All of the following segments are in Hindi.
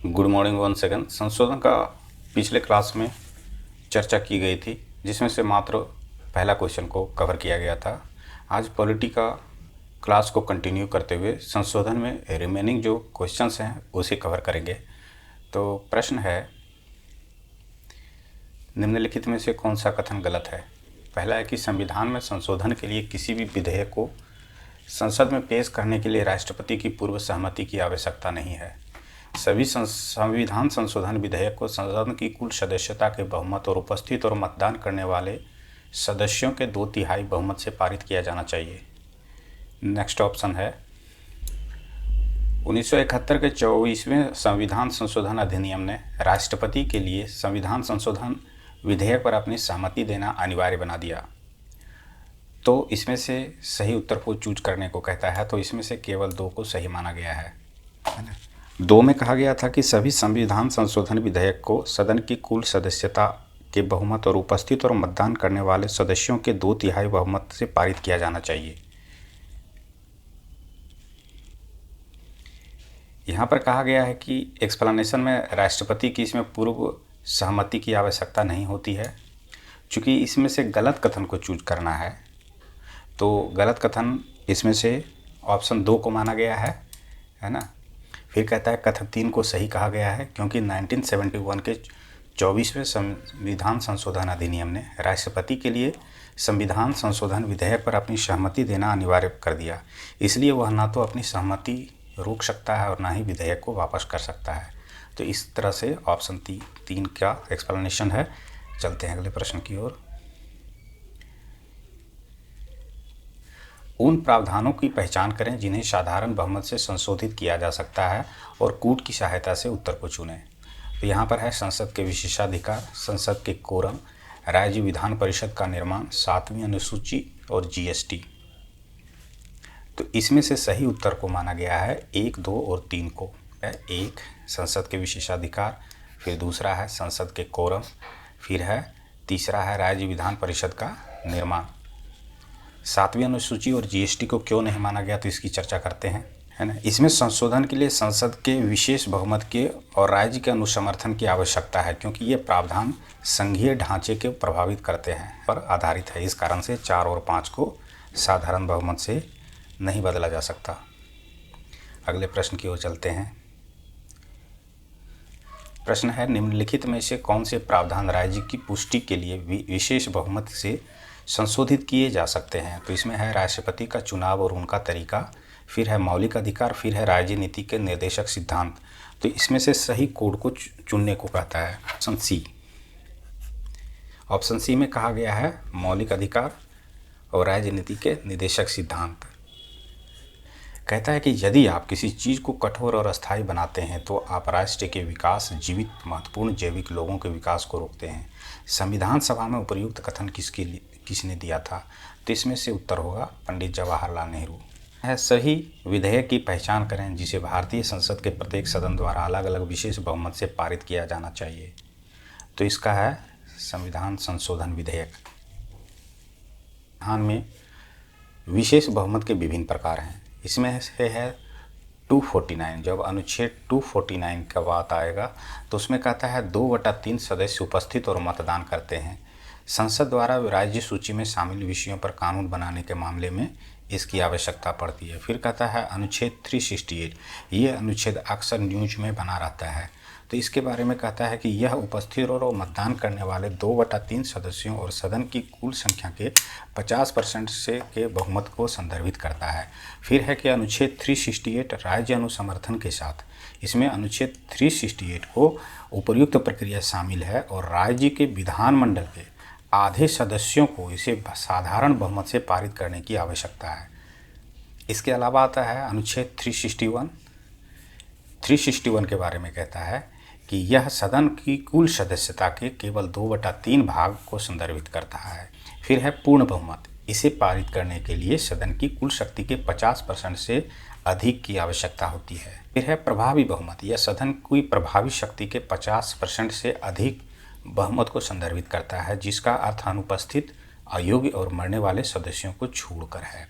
Good morning one second. संशोधन का पिछले क्लास में चर्चा की गई थी, जिसमें से मात्र पहला क्वेश्चन को कवर किया गया था। आज पॉलिटी का क्लास को कंटिन्यू करते हुए संशोधन में रिमेनिंग जो क्वेश्चंस हैं उसे कवर करेंगे। तो प्रश्न है, निम्नलिखित में से कौन सा कथन गलत है। पहला है कि संविधान में संशोधन के लिए किसी भी विधेयक को संसद में पेश करने के लिए राष्ट्रपति की पूर्व सहमति की आवश्यकता नहीं है। सभी संविधान संशोधन विधेयक को संसद की कुल सदस्यता के बहुमत और उपस्थित और मतदान करने वाले सदस्यों के 2/3 बहुमत से पारित किया जाना चाहिए। नेक्स्ट ऑप्शन है, 1971 के 24वें संविधान संशोधन अधिनियम ने राष्ट्रपति के लिए संविधान संशोधन विधेयक पर अपनी सहमति देना अनिवार्य बना दिया। तो इसमें से सही उत्तर को चूज करने को कहता है, तो इसमें से केवल 2 को सही माना गया है ना। 2 में कहा गया था कि सभी संविधान संशोधन विधेयक को सदन की कुल सदस्यता के बहुमत और उपस्थित और मतदान करने वाले सदस्यों के 2/3 बहुमत से पारित किया जाना चाहिए। यहाँ पर कहा गया है कि एक्सप्लेनेशन में राष्ट्रपति की इसमें पूर्व सहमति की आवश्यकता नहीं होती है। चूँकि इसमें से गलत कथन को चूज करना है, तो गलत कथन इसमें से ऑप्शन 2 को माना गया है ना। फिर कहता है कथन 3 को सही कहा गया है, क्योंकि 1971 के 24वें संविधान संशोधन अधिनियम ने राष्ट्रपति के लिए संविधान संशोधन विधेयक पर अपनी सहमति देना अनिवार्य कर दिया। इसलिए वह ना तो अपनी सहमति रोक सकता है और ना ही विधेयक को वापस कर सकता है। तो इस तरह से ऑप्शन 3 का एक्सप्लेनेशन है। चलते हैं अगले प्रश्न की ओर। उन प्रावधानों की पहचान करें जिन्हें साधारण बहुमत से संशोधित किया जा सकता है और कूट की सहायता से उत्तर को चुनें। तो यहाँ पर है संसद के विशेषाधिकार, संसद के कोरम, राज्य विधान परिषद का निर्माण, 7वीं अनुसूची और जीएसटी। तो इसमें से सही उत्तर को माना गया है 1, 2 और 3 को। 1 संसद के विशेषाधिकार, फिर दूसरा है संसद के कोरम, फिर है तीसरा है राज्य विधान परिषद का निर्माण। 7वीं अनुसूची और जीएसटी को क्यों नहीं माना गया, तो इसकी चर्चा करते हैं, है ना। इसमें संशोधन के लिए संसद के विशेष बहुमत के और राज्य के अनुसमर्थन की आवश्यकता है, क्योंकि ये प्रावधान संघीय ढांचे के प्रभावित करते हैं पर आधारित है। इस कारण से 4 और 5 को साधारण बहुमत से नहीं बदला जा सकता। अगले प्रश्न की ओर चलते हैं। प्रश्न है, निम्नलिखित में से कौन से प्रावधान राज्य की पुष्टि के लिए विशेष बहुमत से संशोधित किए जा सकते हैं। तो इसमें है राष्ट्रपति का चुनाव और उनका तरीका, फिर है मौलिक अधिकार, फिर है राजनीति के निर्देशक सिद्धांत। तो इसमें से सही कोड को चुनने को कहता है ऑप्शन सी। ऑप्शन सी में कहा गया है मौलिक अधिकार और राजनीति के निर्देशक सिद्धांत। कहता है कि यदि आप किसी चीज़ को कठोर और अस्थायी बनाते हैं तो आप राष्ट्र के विकास, जीवित महत्वपूर्ण जैविक लोगों के विकास को रोकते हैं। संविधान सभा में उपर्युक्त कथन किसने दिया था, तो इसमें से उत्तर होगा पंडित जवाहरलाल नेहरू है। सही विधेयक की पहचान करें जिसे भारतीय संसद के प्रत्येक सदन द्वारा अलग अलग विशेष बहुमत से पारित किया जाना चाहिए। तो इसका है संविधान संशोधन विधेयक। संविधान में विशेष बहुमत के विभिन्न प्रकार हैं। इसमें से है 249। जब अनुच्छेद 249 का बात आएगा तो उसमें कहता है 2/3 सदस्य उपस्थित और मतदान करते हैं। संसद द्वारा राज्य सूची में शामिल विषयों पर कानून बनाने के मामले में इसकी आवश्यकता पड़ती है। फिर कहता है अनुच्छेद 368। ये अनुच्छेद अक्सर न्यूज में बना रहता है। तो इसके बारे में कहता है कि यह उपस्थित और मतदान करने वाले 2/3 सदस्यों और सदन की कुल संख्या के 50% से के बहुमत को संदर्भित करता है। फिर है कि अनुच्छेद 368 राज्य अनुसमर्थन के साथ। इसमें अनुच्छेद 368 को उपर्युक्त प्रक्रिया शामिल है और राज्य के विधानमंडल के आधे सदस्यों को इसे साधारण बहुमत से पारित करने की आवश्यकता है। इसके अलावा आता है अनुच्छेद 361 के बारे में कहता है कि यह सदन की कुल सदस्यता के केवल 2/3 भाग को संदर्भित करता है। फिर है पूर्ण बहुमत। इसे पारित करने के लिए सदन की कुल शक्ति के 50% से अधिक की आवश्यकता होती है। फिर है प्रभावी बहुमत। यह सदन की प्रभावी शक्ति के 50% से अधिक बहुमत को संदर्भित करता है, जिसका अर्थ अनुपस्थित, अयोग्य और मरने वाले सदस्यों को छोड़कर है।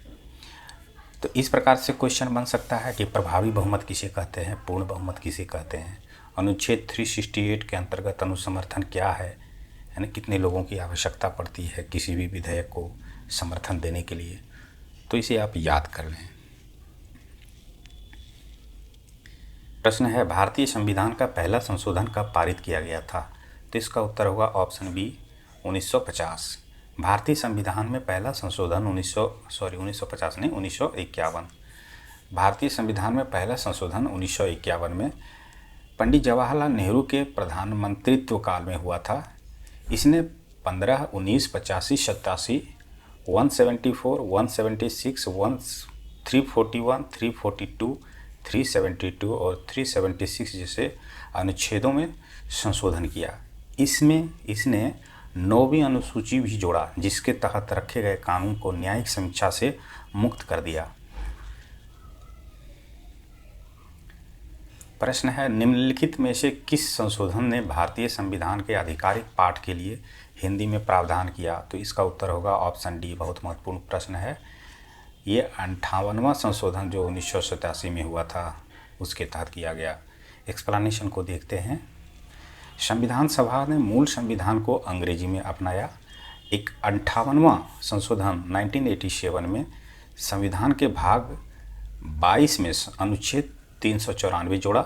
तो इस प्रकार से क्वेश्चन बन सकता है कि प्रभावी बहुमत किसे कहते हैं, पूर्ण बहुमत किसे कहते हैं, अनुच्छेद 368 के अंतर्गत अनुसमर्थन क्या है, यानी कितने लोगों की आवश्यकता पड़ती है किसी भी विधेयक को समर्थन देने के लिए। तो इसे आप याद कर लें। प्रश्न है, भारतीय संविधान का पहला संशोधन कब पारित किया गया था? तो इसका उत्तर होगा ऑप्शन बी, 1950। भारतीय संविधान में पहला संशोधन 1951। भारतीय संविधान में पहला संशोधन 1951 में पंडित जवाहरलाल नेहरू के प्रधानमंत्रित्व काल में हुआ था। इसने 15, 19, 85, 87, 174, 176, 341, 342, 372 और 376 जैसे अनुच्छेदों में संशोधन किया। इसमें इसने 9वीं अनुसूची भी जोड़ा, जिसके तहत रखे गए कानून को न्यायिक समीक्षा से मुक्त कर दिया। प्रश्न है, निम्नलिखित में से किस संशोधन ने भारतीय संविधान के आधिकारिक पाठ के लिए हिंदी में प्रावधान किया? तो इसका उत्तर होगा ऑप्शन डी। बहुत महत्वपूर्ण प्रश्न है। ये 58वां संशोधन जो 1987 में हुआ था उसके तहत किया गया। एक्सप्लेनेशन को देखते हैं। संविधान सभा ने मूल संविधान को अंग्रेजी में अपनाया। एक 58वां संशोधन 1987 में संविधान के भाग 22 में अनुच्छेद 394 जोड़ा।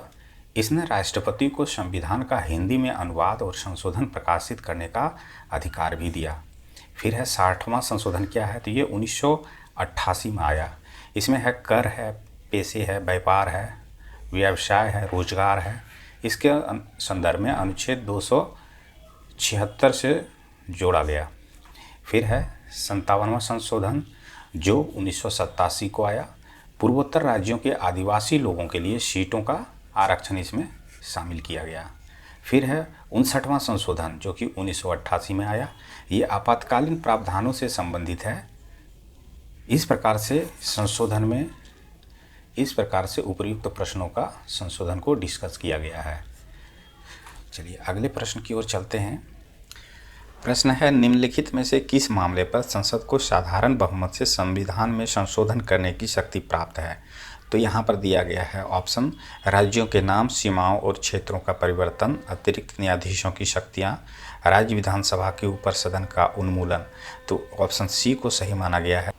इसने राष्ट्रपति को संविधान का हिंदी में अनुवाद और संशोधन प्रकाशित करने का अधिकार भी दिया। फिर है 60वां संशोधन क्या है? तो ये 1988 में आया। इसमें है कर है, पेशे है, व्यापार है, व्यवसाय है, रोजगार है। इसके संदर्भ में अनुच्छेद 276 से जोड़ा गया। फिर है 57वां संशोधन जो 1987 को आया। पूर्वोत्तर राज्यों के आदिवासी लोगों के लिए सीटों का आरक्षण इसमें शामिल किया गया। फिर है 59वां संशोधन जो कि 1988 में आया। ये आपातकालीन प्रावधानों से संबंधित है। इस प्रकार से उपर्युक्त प्रश्नों का संशोधन को डिस्कस किया गया है। चलिए अगले प्रश्न की ओर चलते हैं। प्रश्न है, निम्नलिखित में से किस मामले पर संसद को साधारण बहुमत से संविधान में संशोधन करने की शक्ति प्राप्त है? तो यहाँ पर दिया गया है ऑप्शन, राज्यों के नाम, सीमाओं और क्षेत्रों का परिवर्तन, अतिरिक्त न्यायाधीशों की शक्तियाँ, राज्य विधानसभा के ऊपर सदन का उन्मूलन। तो ऑप्शन सी को सही माना गया है।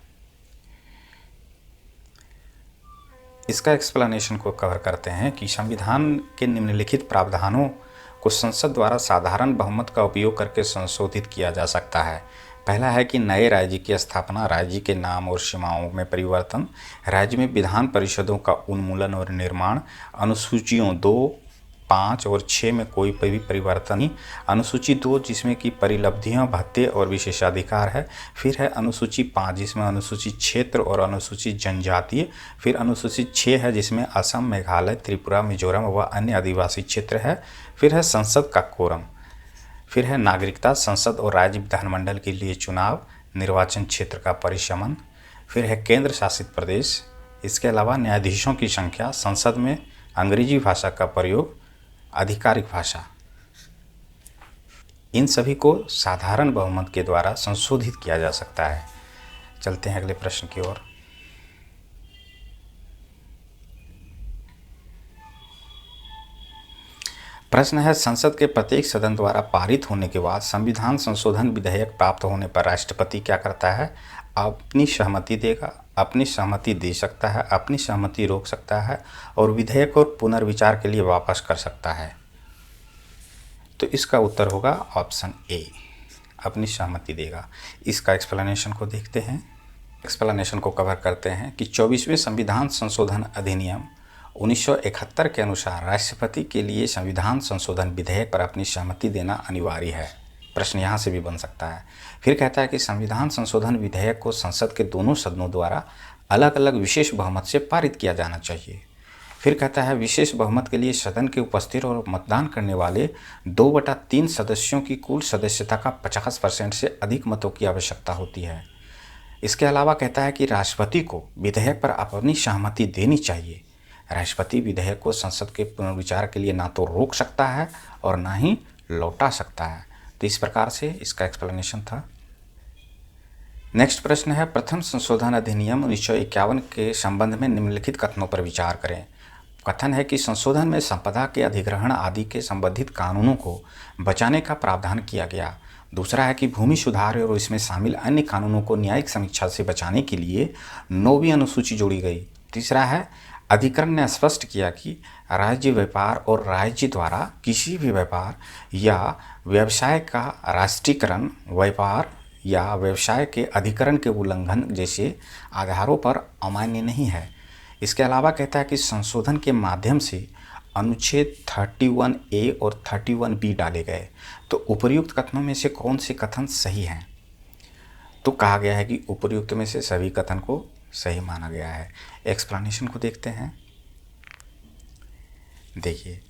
इसका एक्सप्लेनेशन को कवर करते हैं कि संविधान के निम्नलिखित प्रावधानों को संसद द्वारा साधारण बहुमत का उपयोग करके संशोधित किया जा सकता है। पहला है कि नए राज्य की स्थापना, राज्य के नाम और सीमाओं में परिवर्तन, राज्य में विधान परिषदों का उन्मूलन और निर्माण, अनुसूचियों 2, 5 और 6 में कोई भी परिवर्तन नहीं, अनुसूची 2 जिसमें कि परिलब्धियां, भत्ते और विशेषाधिकार है। फिर है अनुसूची 5 जिसमें अनुसूचित क्षेत्र और अनुसूचित जनजातीय। फिर अनुसूची 6 है जिसमें असम, मेघालय, त्रिपुरा, मिजोरम व अन्य आदिवासी क्षेत्र है। फिर है संसद का कोरम। फिर है नागरिकता, संसद और राज्य विधानमंडल के लिए चुनाव, निर्वाचन क्षेत्र का परिशमन। फिर है केंद्र शासित प्रदेश। इसके अलावा न्यायाधीशों की संख्या, संसद में अंग्रेजी भाषा का प्रयोग, आधिकारिक भाषा। इन सभी को साधारण बहुमत के द्वारा संशोधित किया जा सकता है। चलते हैं अगले प्रश्न की ओर। प्रश्न है, संसद के प्रत्येक सदन द्वारा पारित होने के बाद संविधान संशोधन विधेयक प्राप्त होने पर राष्ट्रपति क्या करता है? अपनी सहमति देगा, अपनी सहमति दे सकता है, अपनी सहमति रोक सकता है और विधेयक को पुनर्विचार के लिए वापस कर सकता है। तो इसका उत्तर होगा ऑप्शन ए, अपनी सहमति देगा। इसका एक्सप्लेनेशन को देखते हैं। एक्सप्लेनेशन को कवर करते हैं कि 24वें संविधान संशोधन अधिनियम 1971 के अनुसार राष्ट्रपति के लिए संविधान संशोधन विधेयक पर अपनी सहमति देना अनिवार्य है। प्रश्न यहाँ से भी बन सकता है। फिर कहता है कि संविधान संशोधन विधेयक को संसद के दोनों सदनों द्वारा अलग अलग विशेष बहुमत से पारित किया जाना चाहिए। फिर कहता है विशेष बहुमत के लिए सदन के उपस्थित और मतदान करने वाले 2/3 सदस्यों की कुल सदस्यता का 50% से अधिक मतों की आवश्यकता होती है। इसके अलावा कहता है कि राष्ट्रपति को विधेयक पर अपनी सहमति देनी चाहिए। राष्ट्रपति विधेयक को संसद के पुनर्विचार के लिए ना तो रोक सकता है और ना ही लौटा सकता है। तो इस प्रकार से इसका एक्सप्लेनेशन था। नेक्स्ट प्रश्न है, प्रथम संशोधन अधिनियम 1951 के संबंध में निम्नलिखित कथनों पर विचार करें। कथन है कि संशोधन में संपदा के अधिग्रहण आदि के संबंधित कानूनों को बचाने का प्रावधान किया गया। दूसरा है कि भूमि सुधार और इसमें शामिल अन्य कानूनों को न्यायिक समीक्षा से बचाने के लिए 9वीं अनुसूची जोड़ी गई। तीसरा है, अधिकरण ने स्पष्ट किया कि राज्य व्यापार और राज्य द्वारा किसी भी व्यापार या व्यवसाय का राष्ट्रीयकरण व्यापार या व्यवसाय के अधिकरण के उल्लंघन जैसे आधारों पर अमान्य नहीं है। इसके अलावा कहता है कि संशोधन के माध्यम से अनुच्छेद 31A और 31B डाले गए। तो उपर्युक्त कथनों में से कौन से कथन सही हैं? तो कहा गया है कि उपर्युक्त में से सभी कथन को सही माना गया है। एक्सप्लेनेशन को देखते हैं। देखिए,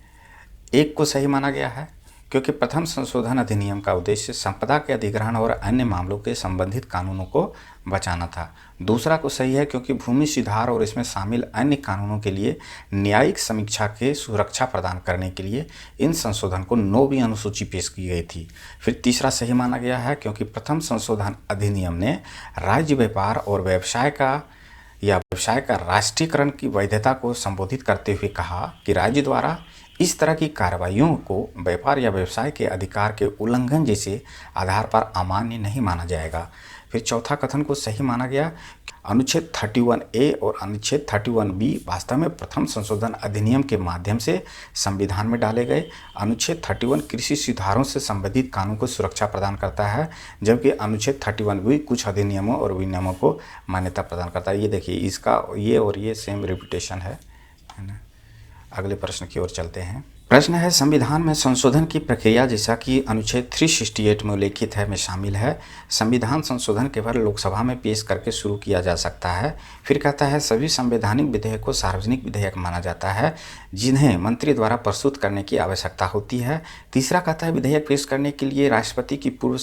एक को सही माना गया है क्योंकि प्रथम संशोधन अधिनियम का उद्देश्य संपदा के अधिग्रहण और अन्य मामलों के संबंधित कानूनों को बचाना था। दूसरा को सही है क्योंकि भूमि सुधार और इसमें शामिल अन्य कानूनों के लिए न्यायिक समीक्षा के सुरक्षा प्रदान करने के लिए इन संशोधन को 9वीं अनुसूची पेश की गई थी। फिर तीसरा सही माना गया है क्योंकि प्रथम संशोधन अधिनियम ने राज्य व्यापार और व्यवसाय का राष्ट्रीयकरण की वैधता को संबोधित करते हुए कहा कि राज्य द्वारा इस तरह की कार्रवाइयों को व्यापार या व्यवसाय के अधिकार के उल्लंघन जैसे आधार पर अमान्य नहीं माना जाएगा। फिर चौथा कथन को सही माना गया। अनुच्छेद 31A और अनुच्छेद 31B वास्तव में प्रथम संशोधन अधिनियम के माध्यम से संविधान में डाले गए। अनुच्छेद 31 कृषि सुधारों से संबंधित कानून को सुरक्षा प्रदान करता है, जबकि अनुच्छेद 31B कुछ अधिनियमों और विनियमों को मान्यता प्रदान करता है। ये देखिए, इसका ये और ये सेम रिपीटेशन है ना। अगले प्रश्न की ओर चलते हैं। प्रश्न है, संविधान में संशोधन की प्रक्रिया जैसा कि अनुच्छेद 368 में उल्लेखित है में शामिल है। संविधान संशोधन केवल लोकसभा में पेश करके शुरू किया जा सकता है। फिर कहता है, सभी संवैधानिक विधेयक को सार्वजनिक विधेयक माना जाता है जिन्हें मंत्री द्वारा प्रस्तुत करने की आवश्यकता होती है। तीसरा कहता है, विधेयक पेश करने के लिए राष्ट्रपति की पूर्व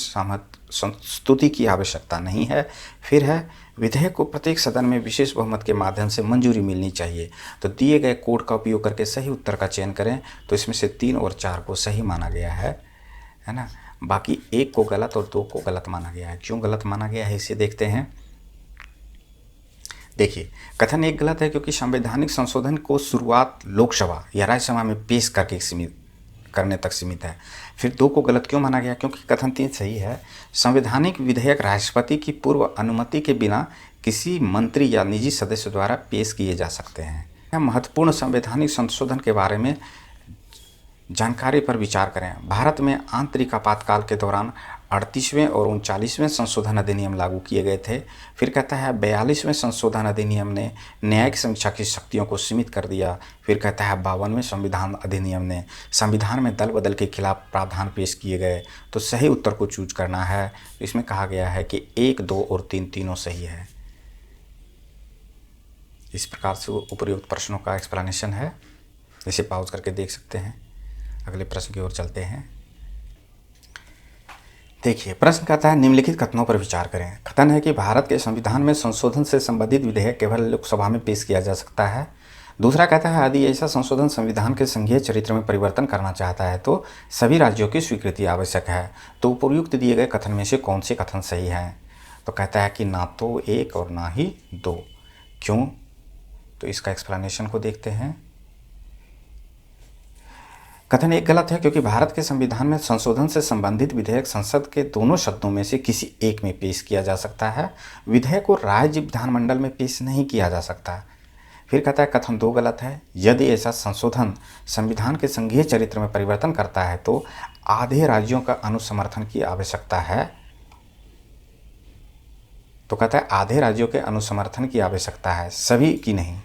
संस्तुति की आवश्यकता नहीं है। फिर है, विधेयक को प्रत्येक सदन में विशेष बहुमत के माध्यम से मंजूरी मिलनी चाहिए। तो दिए गए कोड का उपयोग करके सही उत्तर का चयन करें। तो इसमें से 3 और 4 को सही माना गया है ना। बाकी 1 को गलत और 2 को गलत माना गया है। क्यों गलत माना गया है इसे देखते हैं। देखिए, कथन 1 गलत है क्योंकि संवैधानिक संशोधन को शुरुआत लोकसभा या राज्यसभा में पेश करके करने तक सीमित है। फिर 2 को गलत क्यों माना गया? क्योंकि कथन 3 सही है। संवैधानिक विधेयक राष्ट्रपति की पूर्व अनुमति के बिना किसी मंत्री या निजी सदस्य द्वारा पेश किए जा सकते हैं। महत्वपूर्ण संवैधानिक संशोधन के बारे में जानकारी पर विचार करें। भारत में आंतरिक आपातकाल के दौरान 38वें और 39वें संशोधन अधिनियम लागू किए गए थे। फिर कहता है, 42वें संशोधन अधिनियम ने न्यायिक समीक्षा की शक्तियों को सीमित कर दिया। फिर कहता है, 52वें संविधान अधिनियम ने संविधान में दल बदल के खिलाफ प्रावधान पेश किए गए। तो सही उत्तर को चूज करना है। इसमें कहा गया है कि 1, 2 और 3 तीनों सही है। इस प्रकार से उपर्युक्त प्रश्नों का एक्सप्लेनेशन है। इसे पॉज करके देख सकते हैं। अगले प्रश्न की ओर चलते हैं। देखिए, प्रश्न कहता है, निम्नलिखित कथनों पर विचार करें। कथन है कि भारत के संविधान में संशोधन से संबंधित विधेयक केवल लोकसभा में पेश किया जा सकता है। दूसरा कहता है, यदि ऐसा संशोधन संविधान के संघीय चरित्र में परिवर्तन करना चाहता है तो सभी राज्यों की स्वीकृति आवश्यक है। तो उपर्युक्त दिए गए कथन में से कौन से कथन सही हैं? तो कहता है कि ना तो 1 और ना ही 2। क्यों? तो इसका एक्सप्लेनेशन को देखते हैं। कथन 1 गलत है क्योंकि भारत के संविधान में संशोधन से संबंधित विधेयक संसद के दोनों सदनों में से किसी एक में पेश किया जा सकता है। विधेयक को राज्य विधानमंडल में पेश नहीं किया जा सकता। फिर कहता है, कथन 2 गलत है। यदि ऐसा संशोधन संविधान के संघीय चरित्र में परिवर्तन करता है तो आधे राज्यों का अनुसमर्थन की आवश्यकता है। तो कहता है, आधे राज्यों के अनुसमर्थन की आवश्यकता है, सभी की नहीं,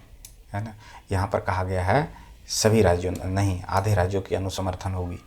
है ना। यहाँ पर कहा गया है सभी राज्यों नहीं, आधे राज्यों की अनुसमर्थन होगी।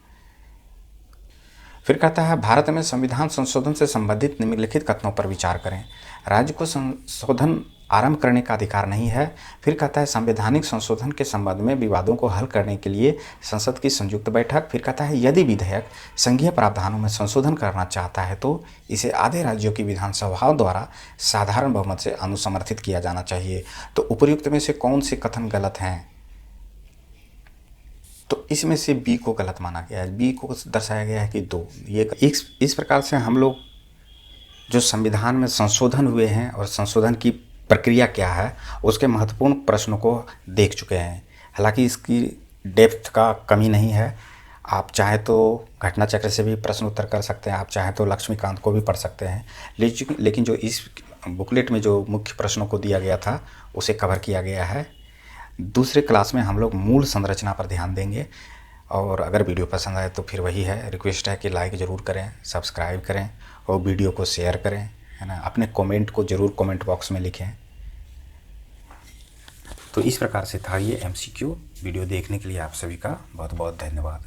फिर कहता है, भारत में संविधान संशोधन से संबंधित निम्नलिखित कथनों पर विचार करें। राज्य को संशोधन आरंभ करने का अधिकार नहीं है। फिर कहता है, संवैधानिक संशोधन के संबंध में विवादों को हल करने के लिए संसद की संयुक्त बैठक। फिर कहता है, यदि विधेयक संघीय प्रावधानों में संशोधन करना चाहता है तो इसे आधे राज्यों की विधानसभाओं द्वारा साधारण बहुमत से अनुसमर्थित किया जाना चाहिए। तो उपर्युक्त में से कौन से कथन गलत हैं? तो इसमें से बी को गलत माना गया है। बी को दर्शाया गया है कि 2। ये इस प्रकार से हम लोग जो संविधान में संशोधन हुए हैं और संशोधन की प्रक्रिया क्या है, उसके महत्वपूर्ण प्रश्नों को देख चुके हैं। हालांकि इसकी डेप्थ का कमी नहीं है। आप चाहें तो घटना चक्र से भी प्रश्न उत्तर कर सकते हैं, आप चाहें तो लक्ष्मीकांत को भी पढ़ सकते हैं। लेकिन जो इस बुकलेट में जो मुख्य प्रश्नों को दिया गया था उसे कवर किया गया है। दूसरे क्लास में हम लोग मूल संरचना पर ध्यान देंगे। और अगर वीडियो पसंद आए तो फिर वही है, रिक्वेस्ट है कि लाइक ज़रूर करें, सब्सक्राइब करें और वीडियो को शेयर करें, है ना। अपने कमेंट को ज़रूर कमेंट बॉक्स में लिखें। तो इस प्रकार से था ये MCQ वीडियो। देखने के लिए आप सभी का बहुत बहुत धन्यवाद।